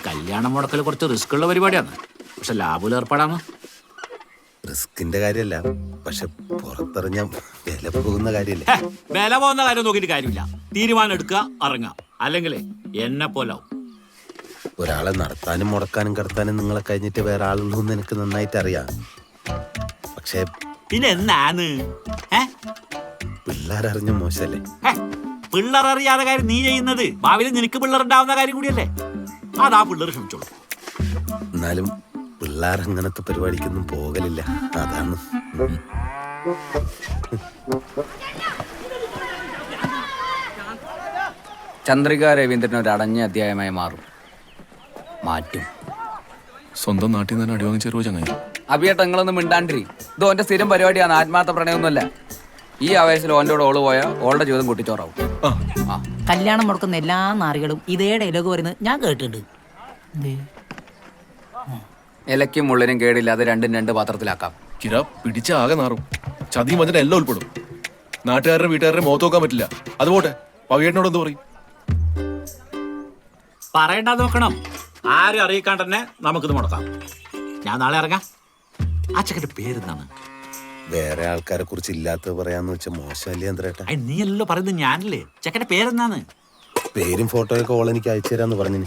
കല്യാണം മുടക്കൽ കുറച്ച് റിസ്ക് ഉള്ള പരിപാടിയാണ്, പക്ഷെ ലാഭത്തിൽ ഏർപ്പാടാണ്. റിസ്കിന്റെ കാര്യമല്ല, പക്ഷെ പുറത്തെറിഞ്ഞ വില പോകുന്ന കാര്യല്ലേ. വില പോകുന്ന കാര്യം നോക്കിയിട്ട് കാര്യമില്ല. തീരുമാനം എടുക്കുക, ഇറങ്ങാം. അല്ലെങ്കിൽ എന്നെ പോലാവും. ഒരാളെ നടത്താനും മുടക്കാനും കടത്താനും നിങ്ങളെ കഴിഞ്ഞിട്ട് വേറെ ആളുള്ളൂ എന്ന് എനിക്ക് നന്നായിട്ട് അറിയാം. പക്ഷെ പിന്നെ എന്നാണ് പിള്ളേരറിഞ്ഞ മോശല്ലേ. പിള്ളേർ അറിയാതെ കാര്യം നീ ചെയ്യുന്നത് ഭാവിയിൽ നിനക്ക് പിള്ളേരുണ്ടാവുന്ന കാര്യം കൂടിയല്ലേ. അതാ പിള്ളേർ ക്ഷമിച്ചോളൂ. എന്നാലും പിള്ളേർ അങ്ങനത്തെ പരിപാടിക്കൊന്നും പോകലില്ല, അതാണ്. ചന്ദ്രിക രവീന്ദ്രൻ ഒരു അടഞ്ഞ അധ്യായമായി മാറ്റും. സ്വന്തം നാട്ടിൽ നിന്ന് അടി വാങ്ങിച്ചേരുവോ ചങ്ങായി? അഭിയേട്ട നിങ്ങളൊന്നും മിണ്ടാണ്ടിരി. ഇത് ഓന്റെ സ്ഥിരം പരിപാടിയാണ്, ആത്മാർത്ഥ പ്രണയമൊന്നുമല്ല. ഈ ആവേശത്തിൽ ഓൻ്റെ കൂടെ ഓള് പോയാൽ ഓളുടെ ജീവിതം പൊട്ടിച്ചോറാവും. കല്യാണം മുടക്കുന്ന എല്ലാ നാറികളും ഇതേ ഡയലോഗ് പറയുന്നത് ഞാൻ കേട്ടിട്ടുണ്ട്. ഇലയ്ക്കും മുള്ളിനും കേടില്ല, അത് രണ്ടും രണ്ട് പാത്രത്തിലാക്കാം. കിര പിടിച്ച ആകെ നാറും. ചതിയും മതിന്റെ എല്ലാം ഉൾപ്പെടും. നാട്ടുകാരുടെ വീട്ടുകാരുടെ മുഖത്ത് നോക്കാൻ പറ്റില്ല. അതുപോട്ടെ, പവിയേട്ടനോട് എന്ത് പറയും? പറയണ്ടാന്ന് നോക്കണം. ആരും അറിയിക്കാണ്ട് തന്നെ നമുക്കിത് മുടക്കാം. ഞാൻ നാളെ ഇറങ്ങാം. ആ ചെക്കൻ്റെ പേരെന്താണ്? വേറെ ആൾക്കാരെ കുറിച്ച് ഇല്ലാത്തത് പറയാന്ന് വെച്ചാൽ മോശമല്ലേ ചന്ദ്രേട്ടാ? നീ അല്ലല്ലോ പറയുന്നത്, ഞാനല്ലേ. ചെക്കൻ്റെ പേരെന്താണ്? പേരും ഫോട്ടോയൊക്കെ ഓൾ എനിക്ക് അയച്ചു തരാന്ന് പറഞ്ഞു.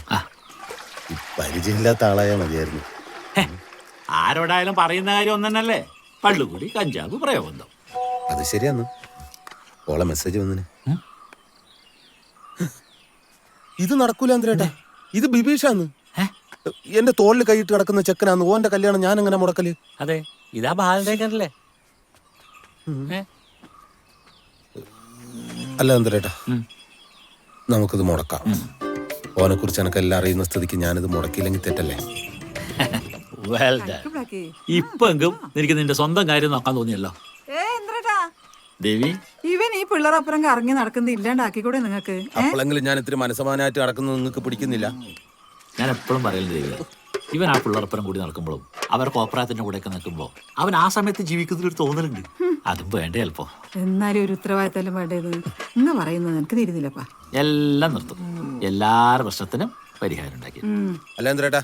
പരിചയമില്ലാത്ത ആളായാൽ മതിയായിരുന്നു. ആരോടായാലും പറയുന്ന കാര്യം ഒന്നല്ലേ. പള്ളുകൂടി, കഞ്ചാവ്, പ്രയോഗം. അത് ശരിയാന്ന്. ഓളെ മെസ്സേജ് വന്നിന്. ഇത് നടക്കൂല ചന്ദ്രേട്ടാ, ഇത് ബിബീഷാന്ന്. എന്റെ തോളിൽ കൈയിട്ട് കിടക്കുന്ന ചെക്കനാന്ന്. ഓന്റെ കല്യാണം ഞാൻ എങ്ങനെ മുടക്കല്? അതെ, ഇതാ ബാലരേഖല്ലേ. അല്ല ചന്ദ്രേട്ടാ, നമുക്കിത് മുടക്കാം. ഓനെ കുറിച്ച് എനക്ക് എല്ലാം അറിയുന്ന സ്ഥിതിക്ക് ഞാനിത് മുടക്കിയില്ലെങ്കിൽ തെറ്റല്ലേ? ഇപ്പെങ്കിലും എനിക്ക് നിന്റെ സ്വന്തം കാര്യം നോക്കാൻ തോന്നിയല്ലോ ദേവി. ഇവൻ ഈ പിള്ളേരപ്പുറം കറങ്ങി നടക്കുന്നത് ഇല്ലാണ്ടാക്കിക്കൂടെ നിങ്ങൾക്ക്? അപ്പോഴെങ്കിലും ഞാൻ ഇത്തിരി മനസ്സമാനായിട്ട് നടക്കുന്നത് നിങ്ങൾക്ക് പിടിക്കുന്നില്ല. ഞാൻ എപ്പോഴും പറയല് ദേവി, ഇവൻ ആ പിള്ളേർപ്പുറം കൂടി നടക്കുമ്പോഴും അവർ കോപ്രായത്തിന്റെ കൂടെയൊക്കെ നിൽക്കുമ്പോൾ അവൻ ആ സമയത്ത് ജീവിക്കുന്നതിൽ തോന്നലുണ്ട്. അതും വേണ്ടേ ചിലപ്പോ. എന്നാലും ഒരു ഉത്തരവാദിത്തം വേണ്ടത് ഇന്ന് പറയുന്നത് എനിക്ക് തിരിഞ്ഞില്ലപ്പാ. എല്ലാം നിർത്തും. എല്ലാരുടെ പ്രശ്നത്തിനും പരിഹാരം ഉണ്ടാക്കി. അല്ല ചന്ദ്രേട്ടാ,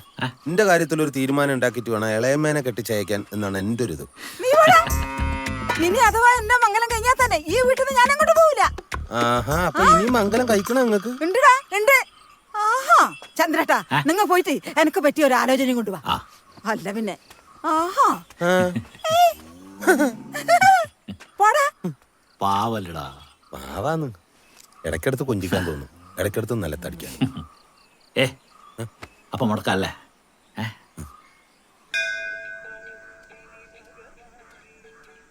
എന്റെ കാര്യത്തിൽ ഒരു തീരുമാനം ഉണ്ടാക്കിയിട്ട് വേണം ഇളയമ്മേനെ കെട്ടിച്ചയക്കാൻ എന്നാണ് എന്റെ ഒരു ഇത്. ഇനി അഥവാ എന്റെ മംഗലം കഴിഞ്ഞാൽ തന്നെ ഈ വീട്ടിൽ നിന്ന് ഞാൻ അങ്ങോട്ട് പോവില്ല. ആഹാ, അപ്പൊ ഇനി മംഗലം കഴിക്കണം നിങ്ങൾക്ക്? ഉണ്ടടാ, ഉണ്ട്. ആഹാ ചന്ദ്രേട്ടാ, നിങ്ങൾ പോയിട്ട് എനിക്ക് പറ്റിയ ഒരു ആലോചനയും കൊണ്ടുവാ. അല്ല പിന്നെ ആഹാ പോടാ. പാവല്ലടാ. പാവാന്ന്. ഇടയ്ക്കടുത്ത് കൊഞ്ചിക്കാൻ തോന്നും, ഇടയ്ക്കടുത്ത് നിലത്തടിക്കാൻ. അപ്പൊ മുടക്കല്ലേ?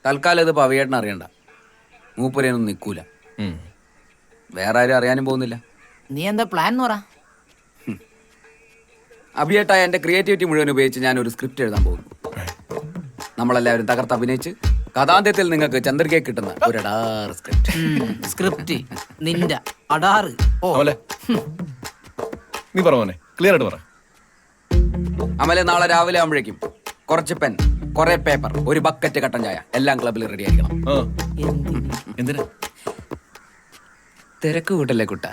തൽക്കാലം ഇത് പവിയേട്ടൻ അറിയണ്ട. മൂപ്പരേനൊന്നും നിൽക്കൂല. വേറെ ആരും അറിയാനും പോകുന്നില്ല. നീ എന്താ പ്ലാൻ എന്ന് പറ. അഭിയേട്ട എന്റെ ക്രിയേറ്റിവിറ്റി മുഴുവൻ ഉപയോഗിച്ച് ഞാൻ ഒരു സ്ക്രിപ്റ്റ് എഴുതാൻ പോകുന്നു. നമ്മളെല്ലാവരും തകർത്ത് അഭിനയിച്ച് കഥാന്ത്യത്തിൽ നിങ്ങൾക്ക് ചന്ദ്രികയെ കിട്ടുന്ന ഒരു അടാറ് സ്ക്രിപ്റ്റ് നിന്റെ അടാറ്. നീ പറഞ്ഞേ, ക്ലിയർ ആയിട്ട് പറ. അമലെ നാളെ രാവിലെ ആവുമ്പോഴേക്കും കുറച്ച് പെൻ, കുറെ പേപ്പർ, ഒരു ബക്കറ്റ് കട്ടൻ ചായ എല്ലാം ക്ലബിൽ റെഡി ആയിരിക്കണം. എന്തിനാ? തിരക്ക് കൂട്ടല്ലേ കുട്ട.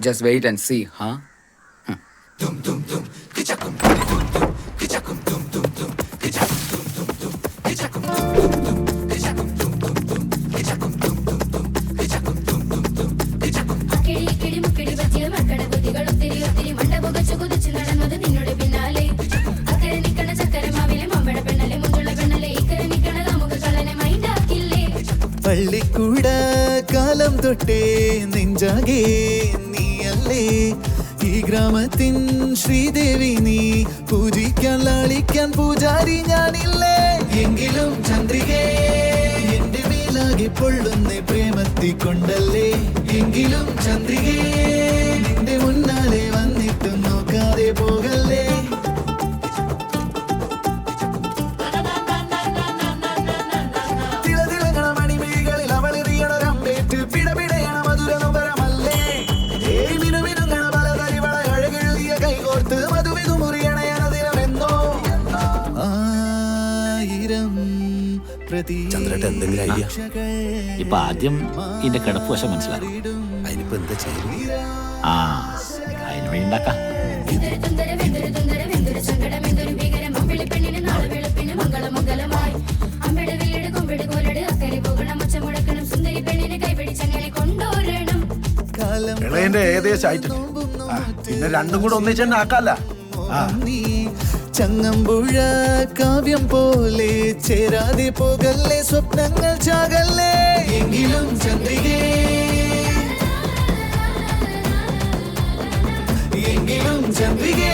Just wait and see. പള്ളിക്കൂട കാലം തൊട്ടേ നെഞ്ചാകെ നീയല്ലേ ഈ ഗ്രാമത്തിൻ ശ്രീദേവി. നീ പൂജിക്കാൻ ലാളിക്കാൻ പൂജാരി ഞാനില്ലേ. എങ്കിലും ചന്ദ്രികേ എന്റെ മേലാകെ പൊള്ളുന്ന പ്രേമത്തി കൊണ്ടല്ലേ. എങ്കിലും ചന്ദ്രികേ നിന്റെ മുന്നാലെ വന്നിട്ടും നോക്കാതെ പോകല്ലേ. ചന്ദ്രേട്ട എന്തെങ്കിലും ഐഡിയ? ഇപ്പൊ ആദ്യം ഇതിന്റെ കിടപ്പ് വശം മനസ്സിലാക്കും. അതിനിപ്പോ എന്താ ചെയ്യും? അതിന് വഴി ഉണ്ടാക്കാം. ബുക്കിങ്ങിന്റെ ഏകദേശം ആയിട്ടുണ്ട്. പിന്നെ രണ്ടും കൂടെ ഒന്നിച്ച് തന്നെ ആക്കാല്ല. നീ ചങ്ങമ്പുഴ കാവ്യം പോലെ ചേരാതെ പോകല്ലേ, സ്വപ്നങ്ങൾ ചാകല്ലേ. എങ്കിലും ചന്ദ്രികേ, എങ്കിലും ചന്ദ്രികേ.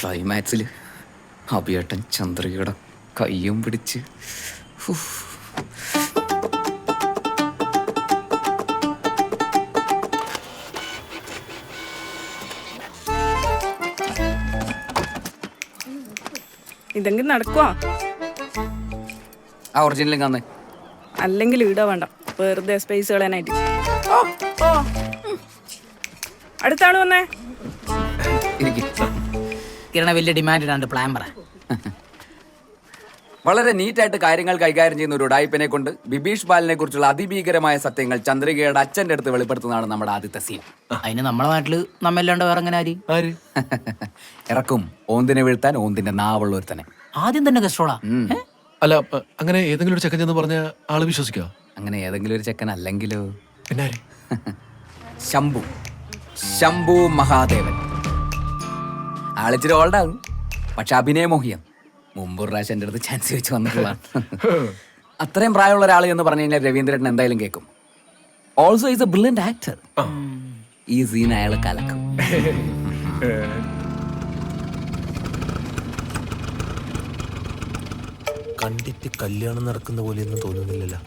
ക്ലൈമാക്സിൽ അഭിയേട്ടൻ ചന്ദ്രികയുടെ കയ്യും പിടിച്ച് ഉഫ്. ഇതെങ്കിലും നടക്കുവാ? ആ ഒറിജിനലും കാണുന്നേ. അല്ലെങ്കിൽ ഇട വേണ്ട, വെറുതെ സ്പേസ് കളയാനായിട്ട്. ഓ ഓ അടുത്താണ് വന്നേ. കിരണ വലിയ ഡിമാൻഡ് ഇടാണ്ട് പ്ലാൻ പറ. വളരെ നീറ്റായിട്ട് കാര്യങ്ങൾ കൈകാര്യം ചെയ്യുന്ന ഒരു ഉടായിപ്പിനെ കൊണ്ട് ബിബീഷ് ബാലിനെ കുറിച്ചുള്ള അതിഭീകരമായ സത്യങ്ങൾ ചന്ദ്രികയുടെ അച്ഛന്റെ അടുത്ത് വെളിപ്പെടുത്തുന്നതാണ് നമ്മുടെ ആദ്യത്തെ സീൻ. അതിന് നമ്മളെ നാട്ടില് നമ്മല്ലാണ്ട് വേറെ എങ്ങനെ ആര് ആര്? ഇറക്കും ഓന്തിനെ വീഴ്ത്താൻ ഓന്തിന്റെ നാവുള്ള ഒരു തന്നെ. ആദ്യം തന്നെ ഗസ്ട്രോളാ. അല്ല അങ്ങനെ ഏതെങ്കിലും ഒരു ചെക്കൻ ചെന്ന് പറഞ്ഞ ആള് വിശ്വസിക്കോ? അങ്ങനെ ഏതെങ്കിലും ഒരു ചെക്കൻ അല്ലെങ്കിലോ? പിന്നെ ആര്? ശംഭു ശംഭു മഹാദേവൻ. ആളിച്ചിരി ഓൾഡാകും, പക്ഷെ അഭിനയമോഹിയം. മുമ്പൊരു പ്രാവശ്യം എൻ്റെ അടുത്ത് ചാൻസ് വെച്ച് വന്നിട്ടുള്ളതാണ്. അത്രയും പ്രായമുള്ള ഒരാൾ എന്ന് പറഞ്ഞു കഴിഞ്ഞാൽ രവീന്ദ്രൻ എന്തായാലും കേൾക്കും. Also is A brilliant actor. ഈ സീൻ അയാൾ കലക്കും. കണ്ടിട്ട് കല്യാണം നടക്കുന്ന പോലെയൊന്നും തോന്നുന്നില്ലല്ലോ.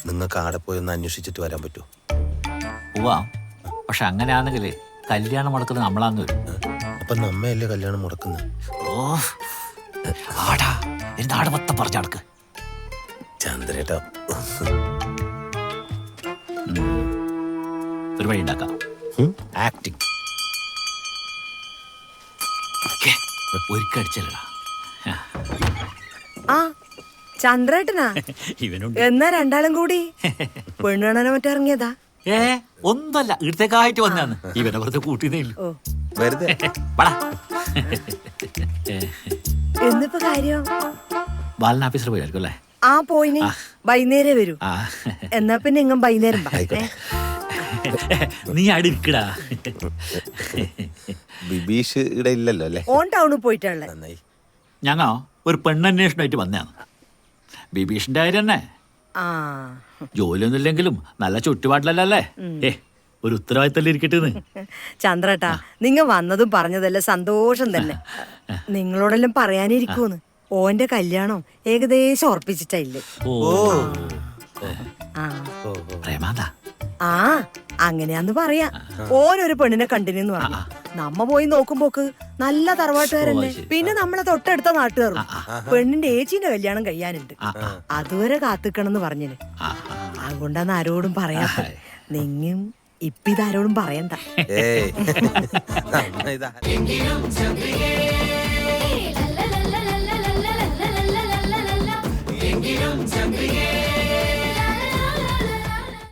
നിങ്ങൾക്ക് ആടെ പോയി ഒന്ന് അന്വേഷിച്ചിട്ട് വരാൻ പറ്റുമോ? പോവാം, പക്ഷെ അങ്ങനെയാണെങ്കിൽ കല്യാണം മുടക്കുന്നത് നമ്മളാന്ന് വരും. അപ്പൊ നമ്മയല്ലേ കല്യാണം മുടക്കുന്നത്? ഓ ആടാ, നാട് മൊത്തം പറഞ്ഞു നടക്ക്. ചന്ദ്രേട്ടാ, ഒരു വഴി ഉണ്ടാക്കാം. ആക്ടിങ് ഒരിക്കടിച്ചല്ലടാ. ആ ചന്ദ്രേട്ടനാ? ഇവനുണ്ട്. എന്നാ രണ്ടാളും കൂടി പെണ്ണുകാണാനോ മറ്റോ ഇറങ്ങിയതാ? ഒന്നല്ല, ഇടത്തേക്കായിട്ട് വന്നാണ്. ഇവനെ വെറുതെ കൂട്ടിയതേ ഇല്ലു. വെറുതെ എന്നിപ്പോ കാര്യം ബാലൻ ഓഫീസർ പോയായിരിക്കും അല്ലേ? ആ പോയിന് വൈകുന്നേരം വരൂ. ആ, എന്നാ പിന്നെ ഇങ്ങും വൈകുന്നേരം വാ. നീ അവിടെ ഇരിക്കടാ. ബിബീഷ് ഇവിടെ ഇല്ലല്ലോ അല്ലേ? ഓൺ ടൗണിൽ പോയിട്ടുള്ള. നന്നായി. ഞങ്ങ ഒരു പെണ്ണന്വേഷണമായിട്ട് വന്നതാണ്. ബിബീഷിന്റെ കാര്യം തന്നെ. ആ ജോലിയൊന്നും ഇല്ലെങ്കിലും നല്ല ചുറ്റുപാടിലല്ലേ. ഒരു ഉത്തരവാദിത്തല്ലേ ഇരിക്കട്ടെ. ചന്ദ്രേട്ടാ, നിങ്ങ വന്നതും പറഞ്ഞതല്ലേ സന്തോഷം തന്നെ. നിങ്ങളോടെല്ലാം പറയാനിരിക്കൂന്ന്. ഓന്റെ കല്യാണം ഏകദേശം ഉറപ്പിച്ചിട്ടില്ലേ? പ്രേമാന്താ? ആ അങ്ങനെയാന്ന് പറയാ. ഓനൊരു പെണ്ണിനെ കണ്ടിനെന്ന് പറഞ്ഞു. നമ്മ പോയി നോക്കുമ്പോക്ക് നല്ല തറവാട്ടുകാരന്നെ. പിന്നെ നമ്മളെ തൊട്ടടുത്ത നാട്ടുകാരും. പെണ്ണിന്റെ ഏച്ചീന്റെ കല്യാണം കഴിയാനുണ്ട്. അതുവരെ കാത്തിക്കണെന്ന് പറഞ്ഞിന്. അതുകൊണ്ടാന്ന് ആരോടും പറയാത്ത. നിങ്ങും ഇപ്പിതാരോടും പറയണ്ട. എങ്കിലും ചന്ദ്രികേ